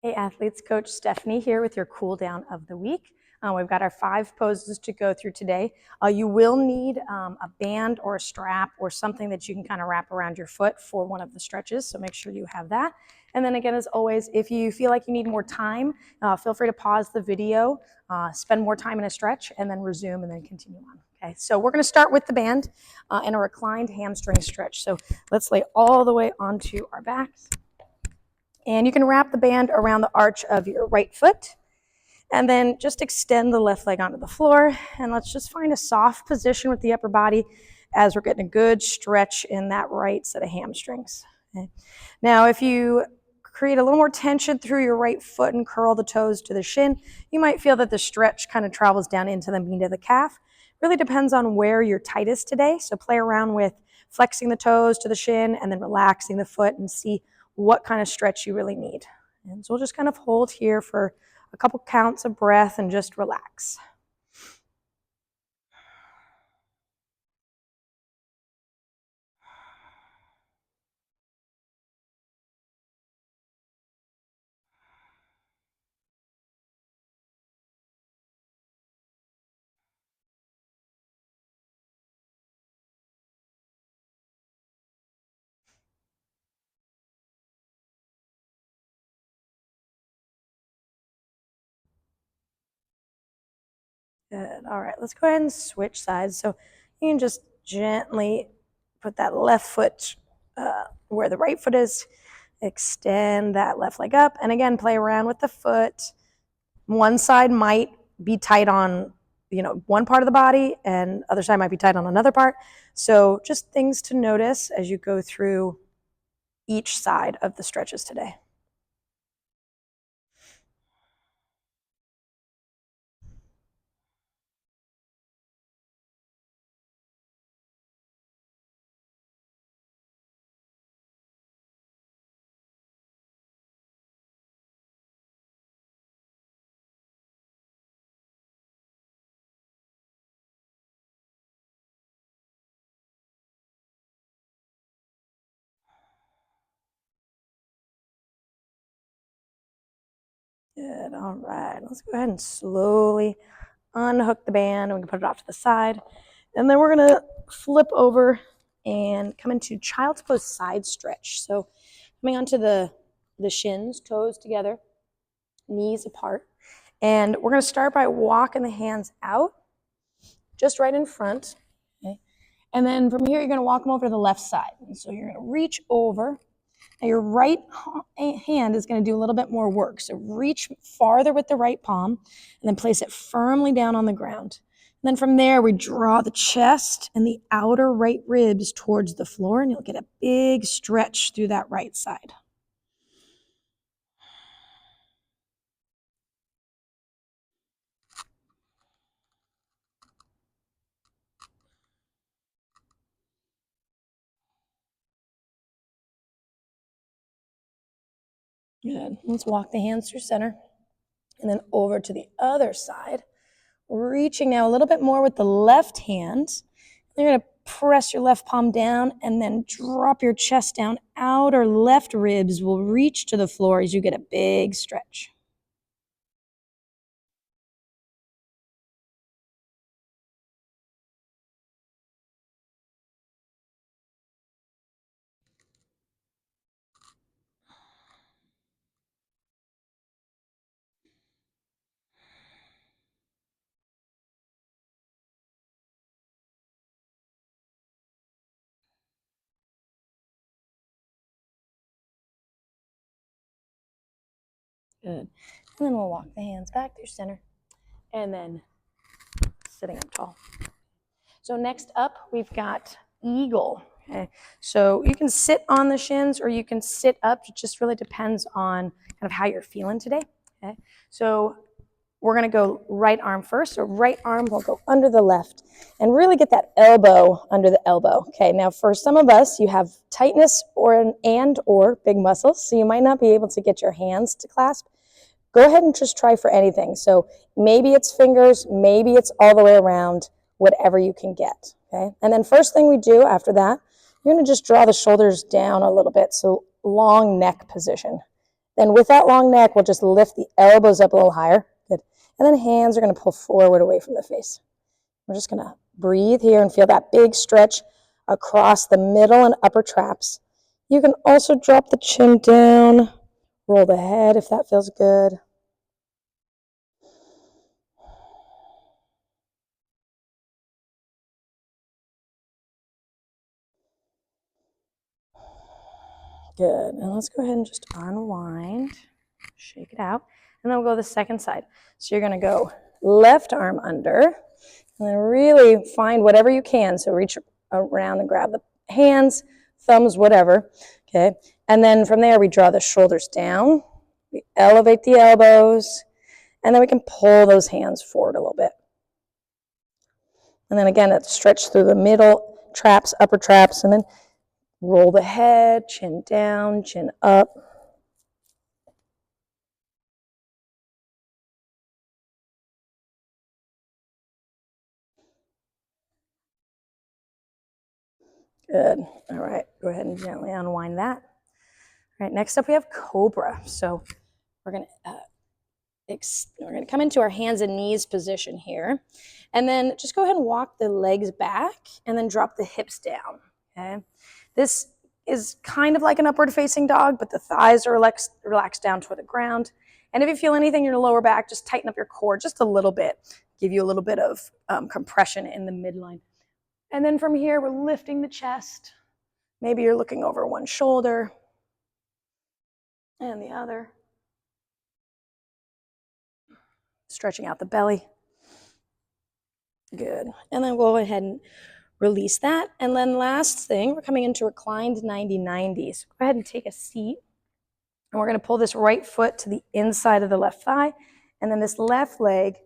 Hey athletes, Coach Stephanie here with your cool down of the week. We've got our 5 poses to go through today. You will need a band or a strap or something that you can kind of wrap around your foot for one of the stretches, so make sure you have that. And then again, as always, if you feel like you need more time, feel free to pause the video, spend more time in a stretch, and then resume and then continue on. Okay, so we're going to start with the band in a reclined hamstring stretch. So let's lay all the way onto our backs. And you can wrap the band around the arch of your right foot and then just extend the left leg onto the floor. And let's just find a soft position with the upper body as we're getting a good stretch in that right set of hamstrings. Okay. Now, if you create a little more tension through your right foot and curl the toes to the shin, you might feel that the stretch kind of travels down into the meat of the calf. Really depends on where you're tightest today. So play around with flexing the toes to the shin and then relaxing the foot and see what kind of stretch you really need. And so we'll just kind of hold here for a couple counts of breath and just relax. Good. All right, let's go ahead and switch sides. So you can just gently put that left foot where the right foot is, extend that left leg up, and again, play around with the foot. One side might be tight on, one part of the body, and other side might be tight on another part. So just things to notice as you go through each side of the stretches today. Good. All right. Let's go ahead and slowly unhook the band, and we can put it off to the side. And then we're going to flip over and come into child's pose side stretch. So coming onto the shins, toes together, knees apart. And we're going to start by walking the hands out, just right in front. Okay. And then from here, you're going to walk them over to the left side. And so you're going to reach over. Now your right hand is going to do a little bit more work. So reach farther with the right palm and then place it firmly down on the ground. And then from there, we draw the chest and the outer right ribs towards the floor, and you'll get a big stretch through that right side. Good. Let's walk the hands through center and then over to the other side. Reaching now a little bit more with the left hand. You're going to press your left palm down and then drop your chest down. Outer left ribs will reach to the floor as you get a big stretch. Good. And then we'll walk the hands back through center and then sitting up tall. So next up, we've got eagle. Okay. So you can sit on the shins or you can sit up. It just really depends on kind of how you're feeling today. Okay. So we're going to go right arm first. So right arm will go under the left and really get that elbow under the elbow. Okay, now for some of us, you have tightness or big muscles, so you might not be able to get your hands to clasp. Go ahead and just try for anything. So maybe it's fingers, maybe it's all the way around, whatever you can get. Okay, and then first thing we do after that, you're going to just draw the shoulders down a little bit, so long neck position. Then with that long neck, we'll just lift the elbows up a little higher. Good. And then hands are going to pull forward away from the face. We're just going to breathe here and feel that big stretch across the middle and upper traps. You can also drop the chin down, roll the head if that feels good. Good. And let's go ahead and just unwind, shake it out, and then we'll go to the second side. So you're going to go left arm under, and then really find whatever you can. So reach around and grab the hands, thumbs, whatever. Okay. And then from there, we draw the shoulders down, we elevate the elbows, and then we can pull those hands forward a little bit. And then again, it's stretch through the middle traps, upper traps, and then roll the head, chin down, chin up. Good. All right, go ahead and gently unwind that. All right, next up we have Cobra. So we're gonna come into our hands and knees position here. And then just go ahead and walk the legs back and then drop the hips down, okay? This is kind of like an upward facing dog, but the thighs are relaxed down toward the ground. And if you feel anything in your lower back, just tighten up your core just a little bit. Give you a little bit of compression in the midline. And then from here, we're lifting the chest. Maybe you're looking over one shoulder and the other. Stretching out the belly. Good. And then we'll go ahead and release that. And then last thing, we're coming into reclined 90-90. So go ahead and take a seat. And we're going to pull this right foot to the inside of the left thigh. And then this left leg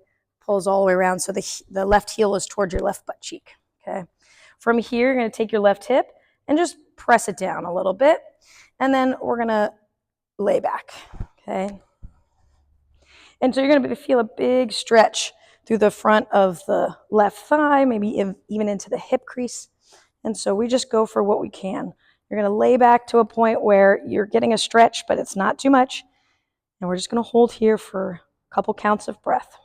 pulls all the way around. So the left heel is towards your left butt cheek. Okay. From here, you're going to take your left hip and just press it down a little bit. And then we're going to lay back. Okay. And so you're going to feel a big stretch through the front of the left thigh, maybe even into the hip crease. And so we just go for what we can. You're going to lay back to a point where you're getting a stretch, but it's not too much. And we're just going to hold here for a couple counts of breath.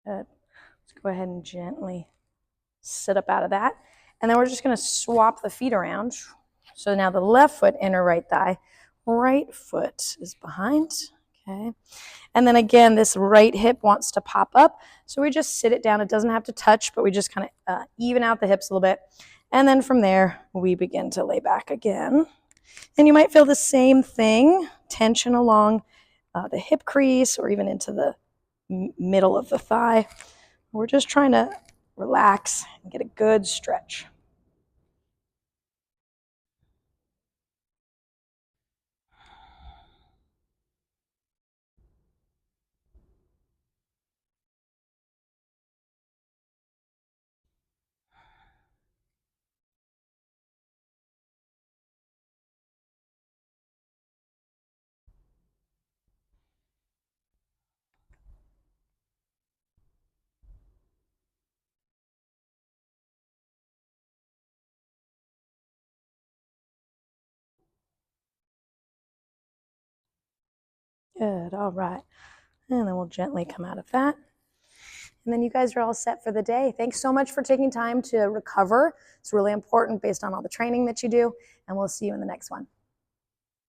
Good. Let's go ahead and gently sit up out of that. And then we're just going to swap the feet around. So now the left foot, inner right thigh, right foot is behind. Okay. And then again, this right hip wants to pop up. So we just sit it down. It doesn't have to touch, but we just kind of even out the hips a little bit. And then from there, we begin to lay back again. And you might feel the same thing, tension along the hip crease or even into the middle of the thigh. We're just trying to relax and get a good stretch. Good, all right. And then we'll gently come out of that. And then you guys are all set for the day. Thanks so much for taking time to recover. It's really important based on all the training that you do. And we'll see you in the next one.